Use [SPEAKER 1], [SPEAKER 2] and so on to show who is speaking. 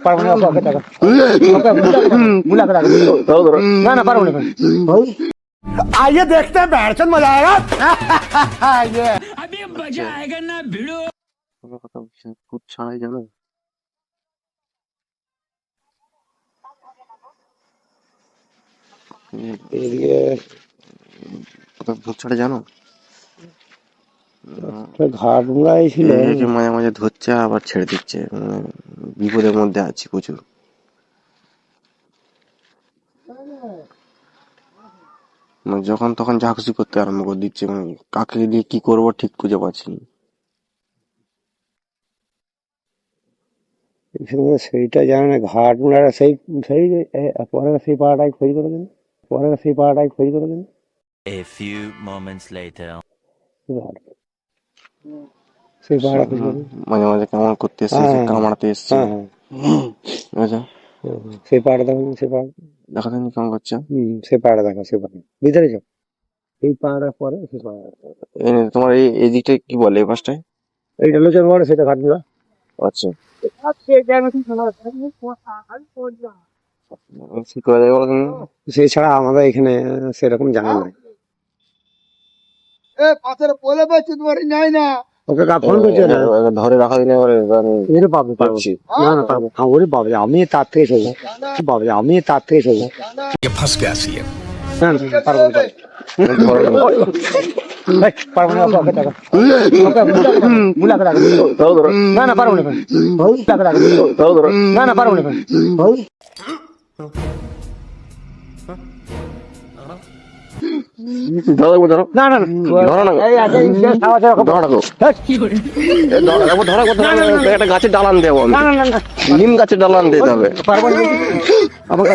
[SPEAKER 1] পারবো না, ওকে টাকা মুলা করে না না পারবো না। आइए देखते हैं बैठचंद मजा आएगा। ये
[SPEAKER 2] अभी मजा आएगा ना भिड़ो।
[SPEAKER 3] কথা ভূত ছাড়াই জানো
[SPEAKER 1] এদিকে
[SPEAKER 3] ভূত ছাড়া জানো
[SPEAKER 1] ঘাট মুড়াই ছিল,
[SPEAKER 3] এই যে মাঝে মাঝে ধরছে আবার ছেড়ে দিচ্ছে, বিপদের মধ্যে আছি প্রচুর। যখন তখন যা খুশি করতে আরম্ভ করে দিচ্ছে, কাকে দিয়ে কি করবো ঠিক খুঁজে পাচ্ছি না।
[SPEAKER 1] সেইটা জানে না, ঘাট মুড়াটা সেই সেই পরে সেই পাড়াটাই খোঁজ করে দেন, পরে সেই পাড়াটাই খোঁজ করে দেন।
[SPEAKER 4] A few moments later.
[SPEAKER 1] সেই পাড়াটা খোঁজ করে
[SPEAKER 3] মাঝে মাঝে কেমন করতে এসছে, কামড়াতে এসছে। আচ্ছা
[SPEAKER 1] সেই পাড়াটা দেখুন, সেই পাড়া
[SPEAKER 3] দেখা দেন কেমন করছে।
[SPEAKER 1] সেই পাড়াটা দেখো, সেই পাড়া ভিতরে যাও, এই পাড়ার পরে সেই পাড়া।
[SPEAKER 3] তোমার এই দিকটা কি বলে এই পাশটায়?
[SPEAKER 1] এইটা লোচন বড়, সেটা ঘাট মুড়া।
[SPEAKER 3] আচ্ছা কি করা যায় বলো তুমি?
[SPEAKER 1] সেই ছাড়া আমাদের এখানে সেরকম জানা নাই। ওকে ফোন করছে না,
[SPEAKER 3] ধরে রাখা দিলে
[SPEAKER 1] এর পাবে পাচ্ছি না না পাবো, হ্যাঁ ওরে পাবে, আমি তার থেকে চলবো পাবে, আমি তার থেকে চলবো।
[SPEAKER 2] फंस गया सी है।
[SPEAKER 1] না না পারবো না, পারবো না, ওকে টাকা মুলা করে না না পারবো না, না না পারবো না। না না
[SPEAKER 3] একটা গাছের ডালান দেবো, নিম গাছের ডালান দিতে হবে।
[SPEAKER 1] পারবো না আমাকে